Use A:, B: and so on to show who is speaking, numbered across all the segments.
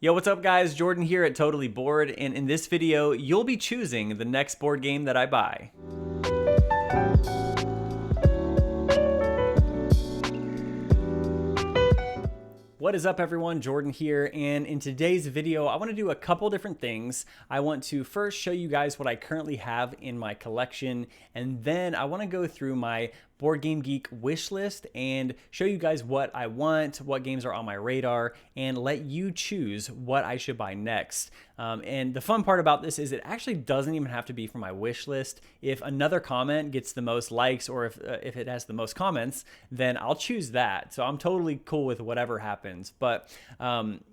A: Yo, what's up guys? Jordan here at Totally Bored, and in this video, you'll be choosing the next board game that I buy. What is up everyone, Jordan here, and in today's video, I want to do a couple different things. I want to first show you guys what I currently have in my collection, and then I want to go through my Board Game Geek wish list and show you guys what I want, what games are on my radar, and let you choose what I should buy next. And the fun part about this is it actually doesn't even have to be from my wish list. If another comment gets the most likes, or if it has the most comments, then I'll choose that. So I'm totally cool with whatever happens. But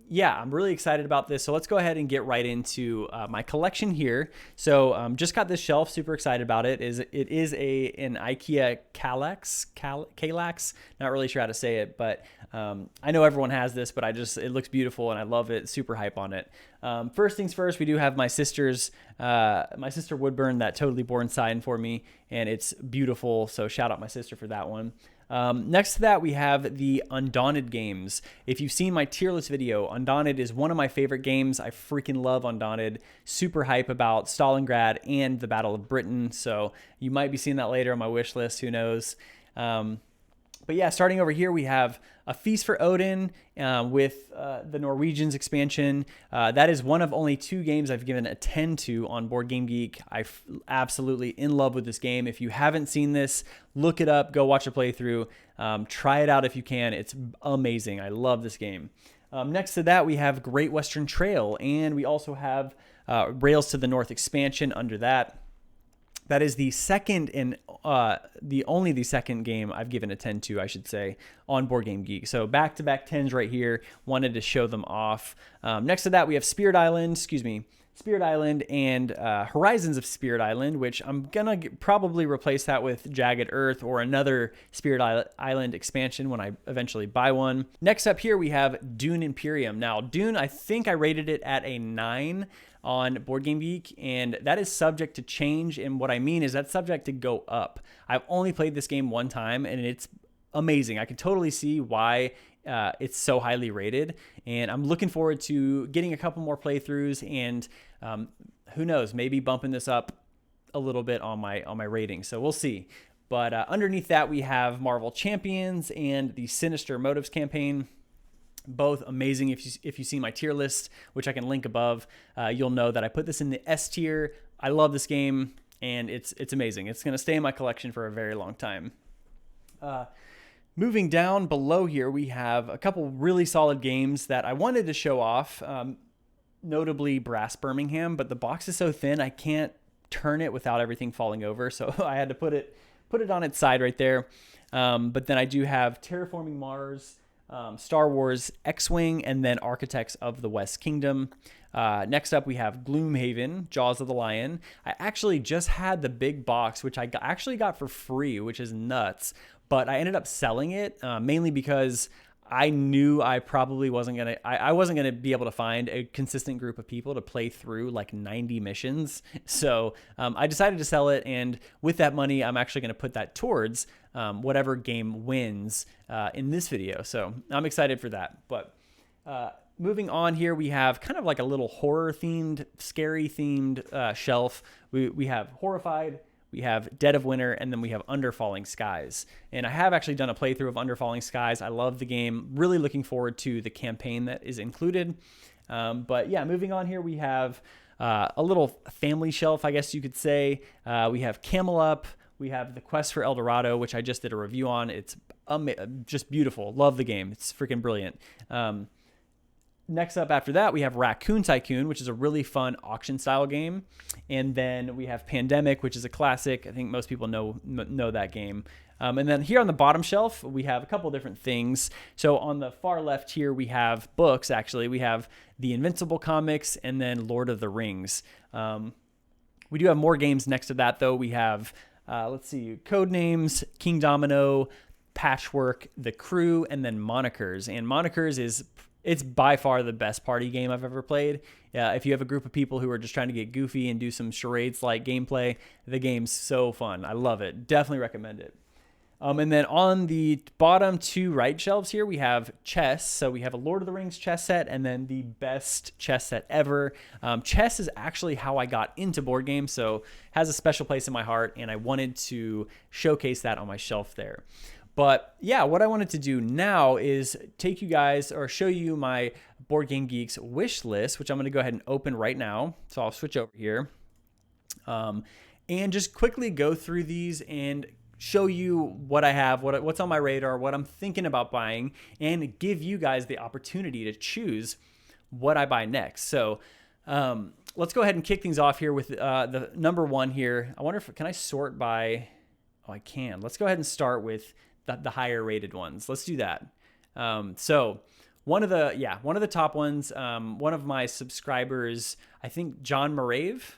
A: yeah, I'm really excited about this. So let's go ahead and get right into my collection here. So just got this shelf, super excited about it. It is an IKEA Kallax. Not really sure how to say it, but I know everyone has this, but it looks beautiful and I love it. Super hype on it. First things first, we do have my sister Woodburn that Totally Born signed for me, and it's beautiful. So shout out my sister for that one. Next to that, we have the Undaunted games. If you've seen my tier list video, Undaunted is one of my favorite games. I freaking love Undaunted. Super hype about Stalingrad and the Battle of Britain. So you might be seeing that later on my wish list. Who knows? But yeah, starting over here, we have A Feast for Odin with the Norwegians expansion. That is one of only 2 games I've given a 10 to on Board Game Geek. I'm absolutely in love with this game. If you haven't seen this, look it up, go watch a playthrough. Try it out if you can. It's amazing. I love this game. Next to that, we have Great Western Trail, and we also have Rails to the North expansion under that. That is the second and only the second game I've given a 10 to, I should say, on Board Game Geek. So back-to-back 10s right here. Wanted to show them off. Next to that, we have Spirit Island and Horizons of Spirit Island, which I'm going to probably replace that with Jagged Earth or another Spirit Island expansion when I eventually buy one. Next up here, we have Dune Imperium. Now, Dune, I think I rated it at a 9 on Board Game Geek, and that is subject to change. And what I mean is that's subject to go up. I've only played this game one time, and it's amazing. I can totally see why it's so highly rated, and I'm looking forward to getting a couple more playthroughs, and who knows, maybe bumping this up a little bit on my rating. So we'll see. But underneath that, we have Marvel Champions and the Sinister Motives campaign. Both amazing. If you see my tier list, which I can link above, you'll know that I put this in the S tier. I love this game, and it's amazing. It's going to stay in my collection for a very long time. Moving down below here, we have a couple really solid games that I wanted to show off, notably Brass Birmingham, but the box is so thin I can't turn it without everything falling over, so I had to put it on its side right there. But then I do have Terraforming Mars, Star Wars X-Wing, and then Architects of the West Kingdom. Next up, we have Gloomhaven, Jaws of the Lion. I actually just had the big box, which I actually got for free, which is nuts. But I ended up selling it mainly because I knew I probably wasn't going to, I wasn't going to be able to find a consistent group of people to play through like 90 missions. So I decided to sell it. And with that money, I'm actually going to put that towards whatever game wins in this video. So I'm excited for that. But moving on here, we have kind of like a little horror themed, scary themed shelf. We have Horrified, we have Dead of Winter, and then we have Under Falling Skies. And I have actually done a playthrough of Under Falling Skies. I love the game. Really looking forward to the campaign that is included. But yeah, moving on here, we have a little family shelf, I guess you could say. We have Camel Up. We have The Quest for El Dorado, which I just did a review on. It's just beautiful. Love the game. It's freaking brilliant. Next up after that, we have Raccoon Tycoon, which is a really fun auction-style game. And then we have Pandemic, which is a classic. I think most people know that game. And then here on the bottom shelf, we have a couple different things. So on the far left here, we have books, actually. We have the Invincible comics and then Lord of the Rings. We do have more games next to that, though. We have, let's see, Codenames, King Domino, Patchwork, The Crew, and then Monikers. And Monikers it's by far the best party game I've ever played. If you have a group of people who are just trying to get goofy and do some charades-like gameplay, the game's so fun. I love it. Definitely recommend it. And then on the bottom two right shelves here, we have chess. So we have a Lord of the Rings chess set and then the best chess set ever. Chess is actually how I got into board games, so has a special place in my heart, and I wanted to showcase that on my shelf there. But yeah, what I wanted to do now is take you guys or show you my Board Game Geeks wish list, which I'm going to go ahead and open right now. So I'll switch over here and just quickly go through these and show you what I have, what's on my radar, what I'm thinking about buying, and give you guys the opportunity to choose what I buy next. So let's go ahead and kick things off here with the number one here. I wonder if, can I sort by, oh, I can. Let's go ahead and start with the higher rated ones. Let's do that. So one of the top ones, one of my subscribers, I think John Morave,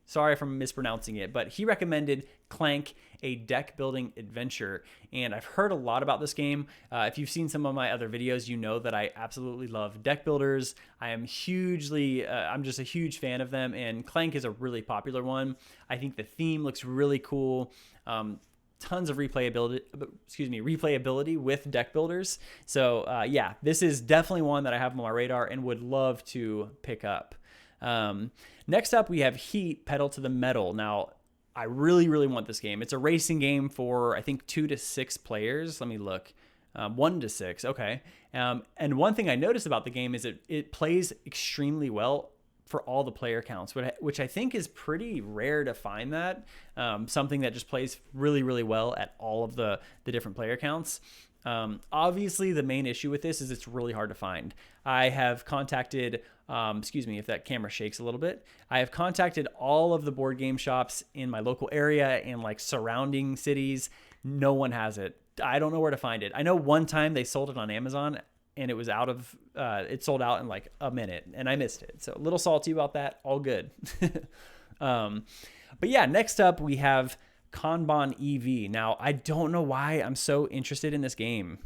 A: sorry if I'm mispronouncing it, but he recommended Clank, a deck building adventure. And I've heard a lot about this game. If you've seen some of my other videos, you know that I absolutely love deck builders. I'm just a huge fan of them, and Clank is a really popular one. I think the theme looks really cool. Tons of replayability with deck builders. So yeah, this is definitely one that I have on my radar and would love to pick up. Next up, we have Heat, Pedal to the Metal. Now, I really, really want this game. It's a racing game for, I think, 2 to 6 players. Let me look. 1 to 6, okay. And one thing I noticed about the game is it plays extremely well for all the player counts, which I think is pretty rare to find that. Something that just plays really, really well at all of the different player counts. Obviously, the main issue with this is it's really hard to find. I have contacted, excuse me if that camera shakes a little bit. I have contacted all of the board game shops in my local area and like surrounding cities. No one has it. I don't know where to find it. I know one time they sold it on Amazon and it was it sold out in like a minute and I missed it. So a little salty about that, all good. But yeah, next up we have Kanban EV. Now, I don't know why I'm so interested in this game.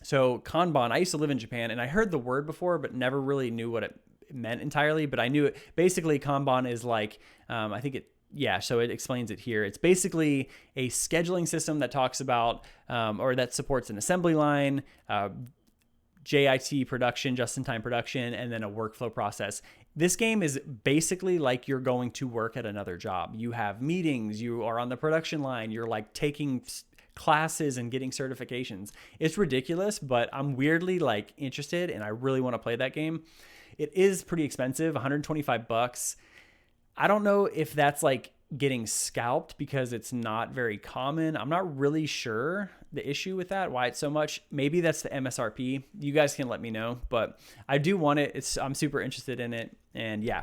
A: So Kanban, I used to live in Japan and I heard the word before, but never really knew what it meant entirely. But I knew it. Basically, Kanban is like, so it explains it here. It's basically a scheduling system that talks about, or that supports an assembly line, JIT production, just-in-time production, and then a workflow process. This game is basically like you're going to work at another job. You have meetings, you are on the production line, you're like taking classes and getting certifications. It's ridiculous, but I'm weirdly like interested and I really want to play that game. It is pretty expensive, $125. I don't know if that's like getting scalped because it's not very common. I'm not really sure the issue with that, why it's so much. Maybe that's the MSRP. You guys can let me know, but I do want it. I'm super interested in it. And yeah,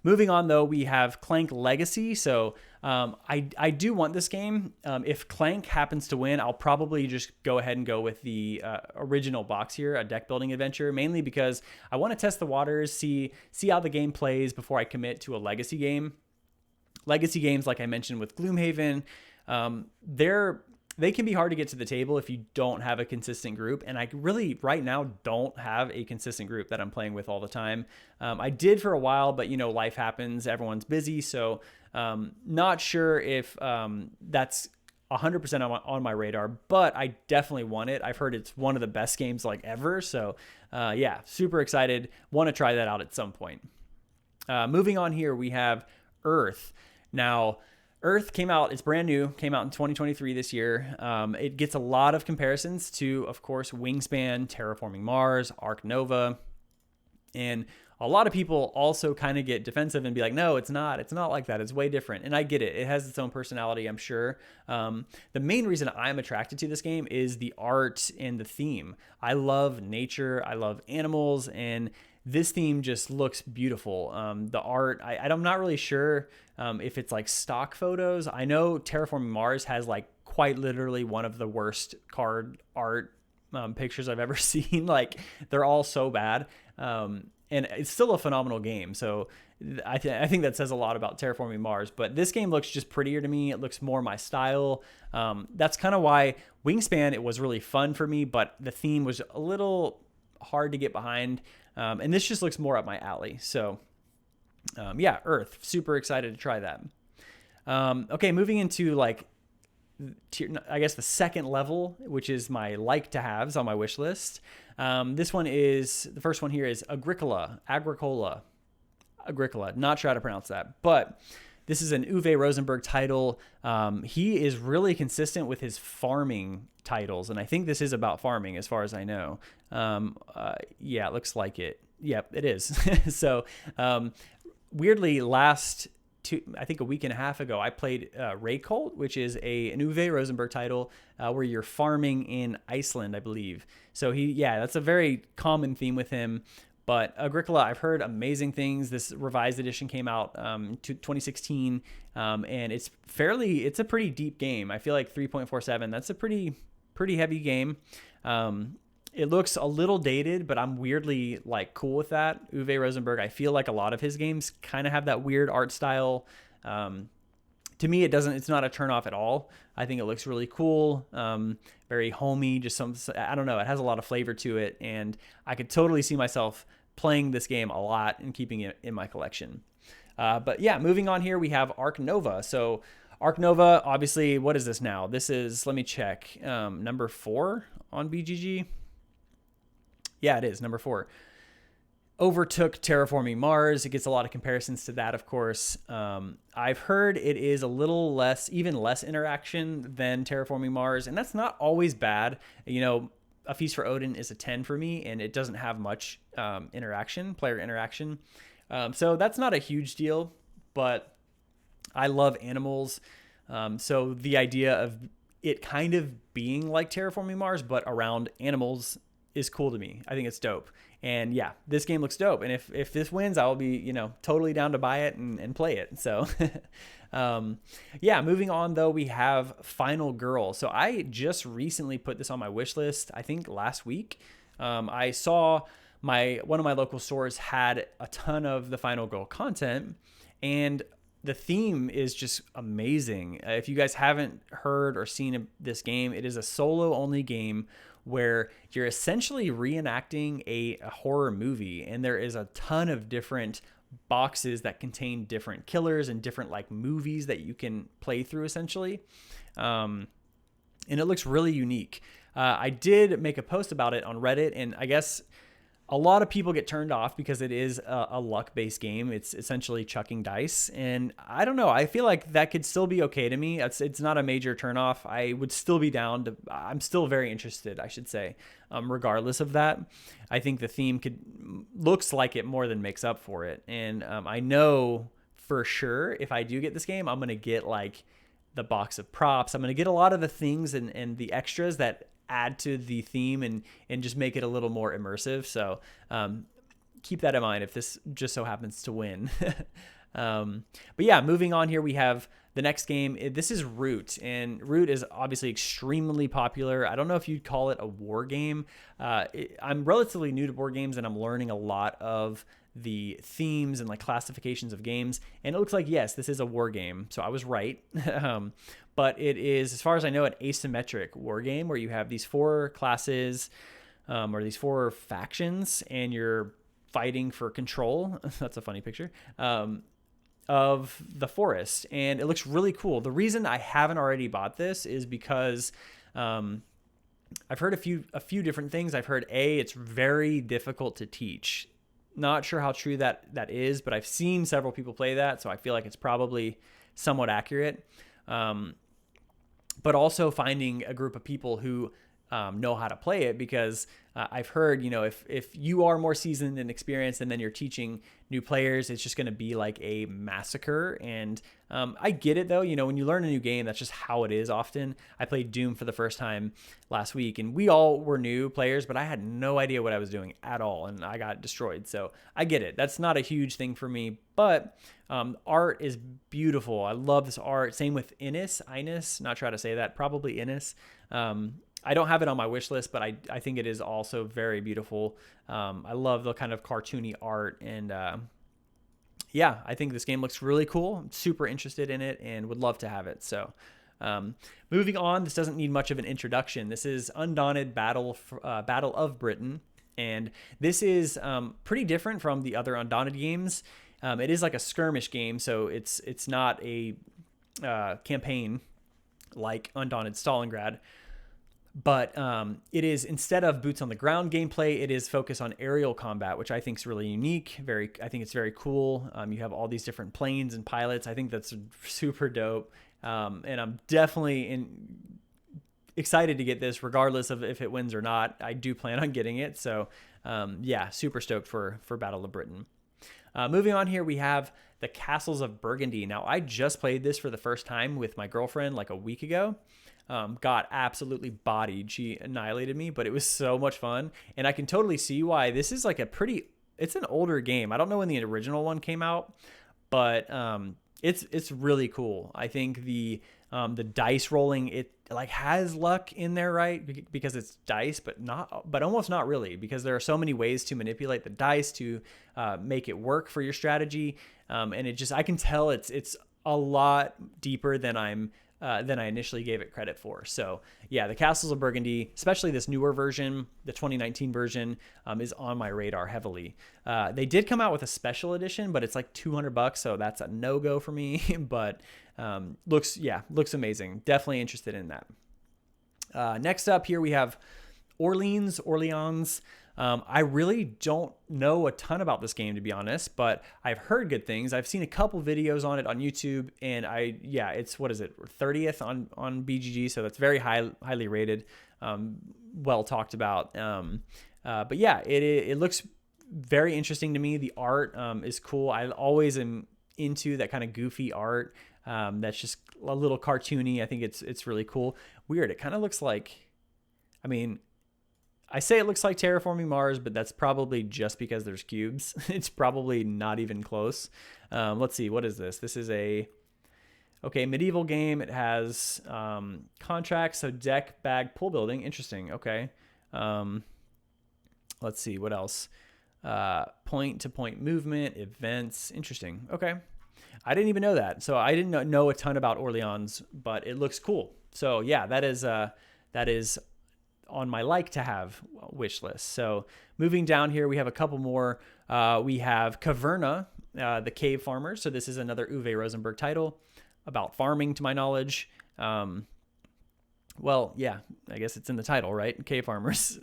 A: moving on though, we have Clank Legacy. So I do want this game. If Clank happens to win, I'll probably just go ahead and go with the original box here, a deck building adventure, mainly because I want to test the waters, see how the game plays before I commit to a legacy game. Legacy games, like I mentioned with Gloomhaven, they can be hard to get to the table if you don't have a consistent group. And I really, right now, don't have a consistent group that I'm playing with all the time. I did for a while, but, life happens. Everyone's busy. So not sure if that's 100% on my radar, but I definitely want it. I've heard it's one of the best games like ever. So yeah, super excited. Want to try that out at some point. Moving on here, we have Earth. Now, Earth came out, it's brand new, came out in 2023 this year. It gets a lot of comparisons to, of course, Wingspan, Terraforming Mars, Ark Nova. And a lot of people also kind of get defensive and be like, no, it's not like that. It's way different. And I get it. It has its own personality, I'm sure. The main reason I'm attracted to this game is the art and the theme. I love nature. I love animals. And this theme just looks beautiful. The art, I'm not really sure if it's like stock photos. I know Terraforming Mars has like quite literally one of the worst card art pictures I've ever seen. Like they're all so bad. And it's still a phenomenal game. So I think that says a lot about Terraforming Mars. But this game looks just prettier to me. It looks more my style. That's kind of why Wingspan, it was really fun for me, but the theme was a little hard to get behind. And this just looks more up my alley. So yeah, Earth, super excited to try that. Okay, moving into like I guess the second level, which is my like to haves on my wish list. This one is, the first one here is Agricola. Not sure how to pronounce that, but this is an Uwe Rosenberg title. He is really consistent with his farming titles, and I think this is about farming as far as I know. Yeah, it looks like it. Yep, it is. So weirdly, I think a week and a half ago, I played Raycult, which is an Uwe Rosenberg title where you're farming in Iceland, I believe. So that's a very common theme with him. But Agricola, I've heard amazing things. This revised edition came out to 2016, and it's a pretty deep game. I feel like 3.47, that's a pretty heavy game. It looks a little dated, but I'm weirdly like cool with that. Uwe Rosenberg, I feel like a lot of his games kind of have that weird art style. To me, it's not a turnoff at all. I think it looks really cool, very homey, I don't know, it has a lot of flavor to it, and I could totally see myself playing this game a lot and keeping it in my collection. But yeah, moving on here, we have Ark Nova. So Ark Nova, obviously, what is this now? This is, let me check, number 4 on BGG. Yeah, it is, number 4. Overtook Terraforming Mars. It gets a lot of comparisons to that, of course. I've heard it is even less interaction than Terraforming Mars, and that's not always bad. You know, A Feast for Odin is a 10 for me, and it doesn't have much player interaction. So that's not a huge deal, but I love animals. So the idea of it kind of being like Terraforming Mars, but around animals is cool to me. I think it's dope. And yeah, this game looks dope. And if this wins, I'll be, totally down to buy it and play it. So yeah, moving on though, we have Final Girl. So I just recently put this on my wish list, I think last week. I saw one of my local stores had a ton of the Final Girl content, and the theme is just amazing. If you guys haven't heard or seen this game, it is a solo only game where you're essentially reenacting a horror movie, and there is a ton of different boxes that contain different killers and different like movies that you can play through essentially. And it looks really unique. I did make a post about it on Reddit, and I guess a lot of people get turned off because it is a luck-based game. It's essentially chucking dice, and I don't know. I feel like that could still be okay to me. It's not a major turnoff. I would still be down to. I'm still very interested, I should say, regardless of that. I think the theme looks like it more than makes up for it, and I know for sure if I do get this game, I'm gonna get like the box of props. I'm gonna get a lot of the things and the extras that add to the theme and just make it a little more immersive. So keep that in mind if this just so happens to win. But yeah, moving on here, we have the next game. This is Root, and Root is obviously extremely popular. I don't know if you'd call it a war game. I'm relatively new to board games, and I'm learning a lot of the themes and like classifications of games, and it looks like, yes, this is a war game, so I was right. But it is, as far as I know, an asymmetric war game where you have these 4 classes or these 4 factions, and you're fighting for control. That's a funny picture. Of the forest, and it looks really cool. The reason I haven't already bought this is because I've heard a few different things. I've heard it's very difficult to teach. Not sure how true that is, but I've seen several people play that, so I feel like it's probably somewhat accurate. But also finding a group of people who know how to play it, because I've heard, if you are more seasoned and experienced and then you're teaching new players, it's just going to be like a massacre. And I get it though. When you learn a new game, that's just how it is often. I played Doom for the first time last week, and we all were new players, but I had no idea what I was doing at all, and I got destroyed. So I get it. That's not a huge thing for me, but art is beautiful. I love this art. Same with Innis, not sure how to say that, probably Innis. I don't have it on my wish list, but I think it is also very beautiful. I love the kind of cartoony art, and yeah, I think this game looks really cool. I'm super interested in it and would love to have it. So moving on, this doesn't need much of an introduction. This is Undaunted Battle of Britain, and this is pretty different from the other Undaunted games. It is like a skirmish game, so it's not a campaign. like Undaunted Stalingrad. But it is, instead of boots on the ground gameplay, it is focused on aerial combat, which I think is really unique. I think it's very cool. You have all these different planes and pilots. I think that's super dope. And I'm definitely excited to get this, regardless of if it wins or not. I do plan on getting it. So yeah, super stoked for Battle of Britain. Moving on here, we have the Castles of Burgundy. Now, I just played this for the first time with my girlfriend like a week ago. Got absolutely bodied. She annihilated me, but it was so much fun. And I can totally see why this is like it's an older game. I don't know when the original one came out, but it's really cool. I think the dice rolling, it like has luck in there, right? Because it's dice, but almost not really, because there are so many ways to manipulate the dice to make it work for your strategy. And I can tell it's a lot deeper than I initially gave it credit for. So yeah, the Castles of Burgundy, especially this newer version, the 2019 version, is on my radar heavily. They did come out with a special edition, but it's like $200, so that's a no-go for me. But looks amazing. Definitely interested in that. Next up here we have Orleans. I really don't know a ton about this game, to be honest, but I've heard good things. I've seen a couple videos on it on YouTube, and it's, what is it, 30th on BGG, so that's very highly rated, well talked about. But yeah, it looks very interesting to me. The art is cool. I always am into that kind of goofy art that's just a little cartoony. I think it's really cool. Weird. It kind of looks like, I say it looks like Terraforming Mars, but that's probably just because there's cubes. It's probably not even close. Let's see. What is this? This is medieval game. It has contracts, so deck, bag, pool building. Interesting. Okay. Let's see. What else? Point-to-point movement, events. Interesting. Okay. I didn't even know that. So I didn't know a ton about Orleans, but it looks cool. So yeah, that is on my like to have wish list. So moving down here, we have a couple more. We have Caverna, the Cave Farmers. So this is another Uwe Rosenberg title about farming, to my knowledge. Well, yeah, I guess it's in the title, right? Cave Farmers.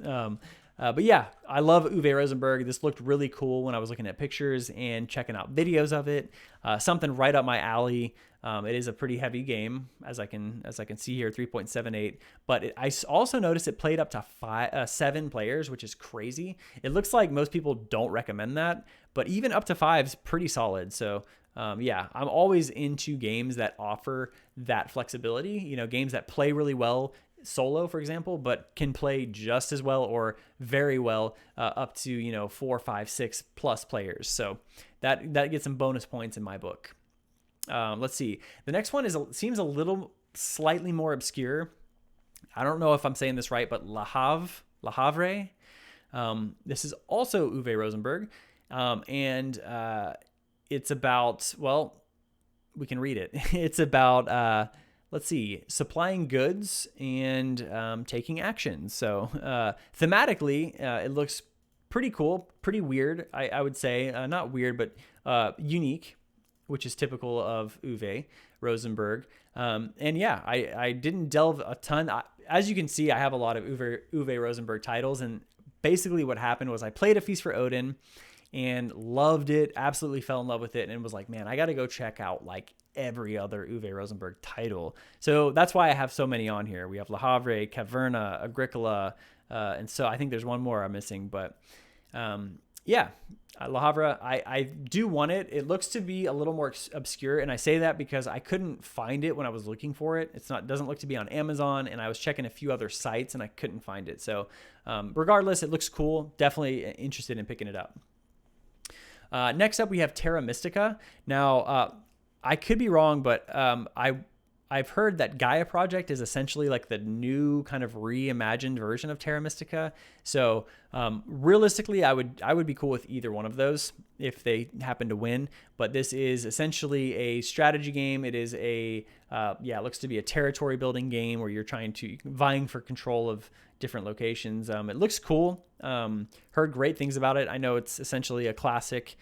A: But yeah, I love Uwe Rosenberg. This looked really cool when I was looking at pictures and checking out videos of it. Something right up my alley. It is a pretty heavy game, as I can see here, 3.78. But I also noticed it played up to 7 players, which is crazy. It looks like most people don't recommend that, but even up to 5 is pretty solid. So yeah, I'm always into games that offer that flexibility. You know, games that play really well solo, for example, but can play just as well or very well up to 4, 5, 6 plus players. So that gets some bonus points in my book. Let's see. The next one seems a little slightly more obscure. I don't know if I'm saying this right, but Le Havre. This is also Uwe Rosenberg, and it's about, well, we can read it. It's about let's see, supplying goods and taking action. So thematically, it looks pretty cool, pretty weird, I would say. Not weird, but unique, which is typical of Uwe Rosenberg. And yeah, I didn't delve a ton. As you can see, I have a lot of Uwe Rosenberg titles. And basically what happened was I played A Feast for Odin and loved it, absolutely fell in love with it, and was like, man, I got to go check out like every other Uwe Rosenberg title. So that's why I have so many on here. We have Le Havre, Caverna, Agricola, and so I think there's one more I'm missing, but yeah, Le Havre, I do want it. It looks to be a little more obscure, and I say that because I couldn't find it when I was looking for it. Doesn't look to be on Amazon, and I was checking a few other sites and I couldn't find it. So regardless, it looks cool. Definitely interested in picking it up. Next up, we have Terra Mystica. Now, I could be wrong, but I've heard that Gaia Project is essentially like the new kind of reimagined version of Terra Mystica. So realistically, I would be cool with either one of those if they happen to win. But this is essentially a strategy game. It is it looks to be a territory building game where you're vying for control of different locations. It looks cool. Heard great things about it. I know it's essentially a classic.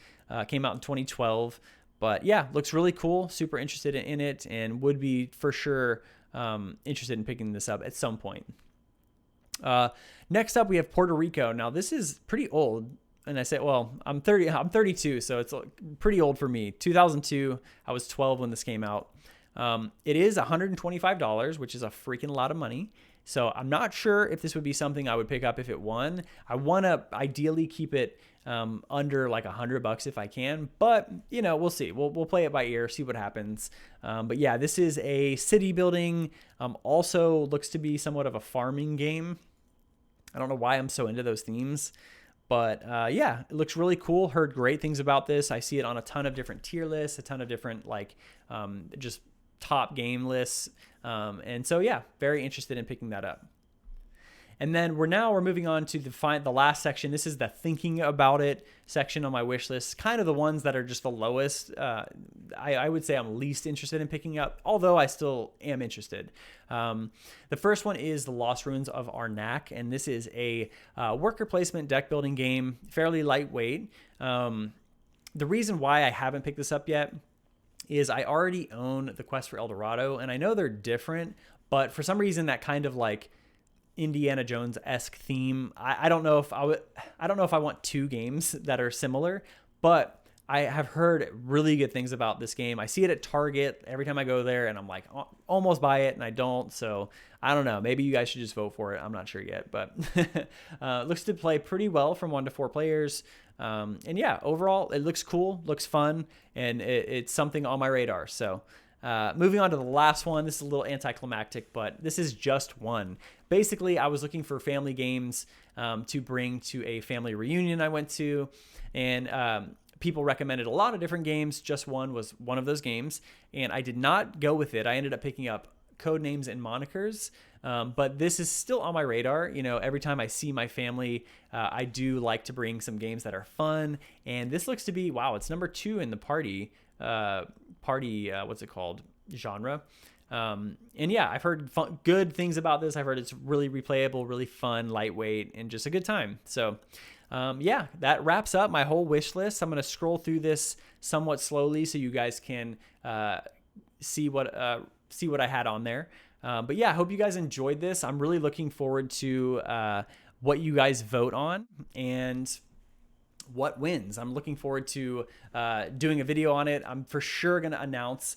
A: Came out in 2012. But yeah, looks really cool. Super interested in it, and would be for sure interested in picking this up at some point. Next up, we have Puerto Rico. Now, this is pretty old. And I say, well, I'm 32, so it's pretty old for me. 2002, I was 12 when this came out. It is $125, which is a freaking lot of money. So I'm not sure if this would be something I would pick up if it won. I want to ideally keep it under like $100 if I can, but you know, we'll see. We'll play it by ear, see what happens. But yeah, this is a city building. Also looks to be somewhat of a farming game. I don't know why I'm so into those themes. But yeah, it looks really cool. Heard great things about this. I see it on a ton of different tier lists, a ton of different like just top game lists. And so yeah, very interested in picking that up. And then we're moving on to the last section. This is the thinking about it section on my wish list. Kind of the ones that are just the lowest. I would say I'm least interested in picking up, although I still am interested. The first one is The Lost Ruins of Arnak, and this is a worker placement deck building game, fairly lightweight. The reason why I haven't picked this up yet is I already own the Quest for El Dorado, and I know they're different, but for some reason that kind of like Indiana Jones-esque theme. I don't know if I want two games that are similar, but I have heard really good things about this game. I see it at Target every time I go there, and I'm like, almost buy it, and I don't. So I don't know. Maybe you guys should just vote for it. I'm not sure yet, but looks to play pretty well from 1 to 4 players. And yeah, overall, it looks cool, looks fun, and it's something on my radar. So moving on to the last one. This is a little anticlimactic, but this is just one. Basically, I was looking for family games to bring to a family reunion I went to, and people recommended a lot of different games. Just one was one of those games, and I did not go with it. I ended up picking up Codenames and Monikers, but this is still on my radar. You know, every time I see my family, I do like to bring some games that are fun, and this looks to be, wow, it's number 2 in the party, what's it called, genre. And yeah, I've heard good things about this. I've heard it's really replayable, really fun, lightweight, and just a good time. So yeah, that wraps up my whole wish list. I'm going to scroll through this somewhat slowly so you guys can see what I had on there. But yeah, I hope you guys enjoyed this. I'm really looking forward to what you guys vote on and what wins. I'm looking forward to doing a video on it. I'm for sure going to announce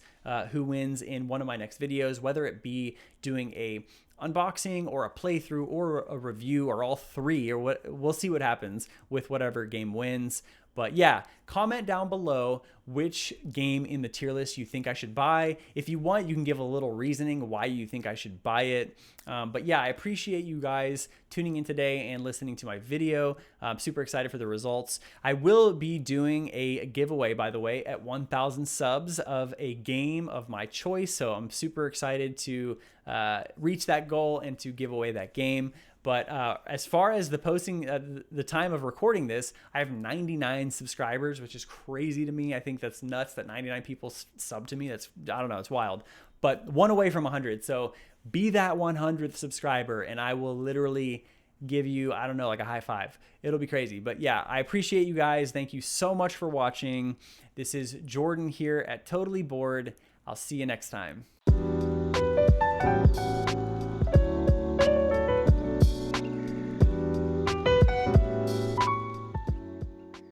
A: who wins in one of my next videos, whether it be doing a unboxing or a playthrough or a review or all three, or what. We'll see what happens with whatever game wins. But yeah, comment down below which game in the tier list you think I should buy. If you want, you can give a little reasoning why you think I should buy it. But yeah, I appreciate you guys tuning in today and listening to my video. I'm super excited for the results. I will be doing a giveaway, by the way, at 1,000 subs of a game of my choice. So I'm super excited to reach that goal and to give away that game. But as far as the posting, the time of recording this, I have 99 subscribers, which is crazy to me. I think that's nuts that 99 people sub to me. I don't know, it's wild. But one away from 100. So be that 100th subscriber, and I will literally give you, I don't know, like a high five. It'll be crazy. But yeah, I appreciate you guys. Thank you so much for watching. This is Jordan here at Totally Bored. I'll see you next time.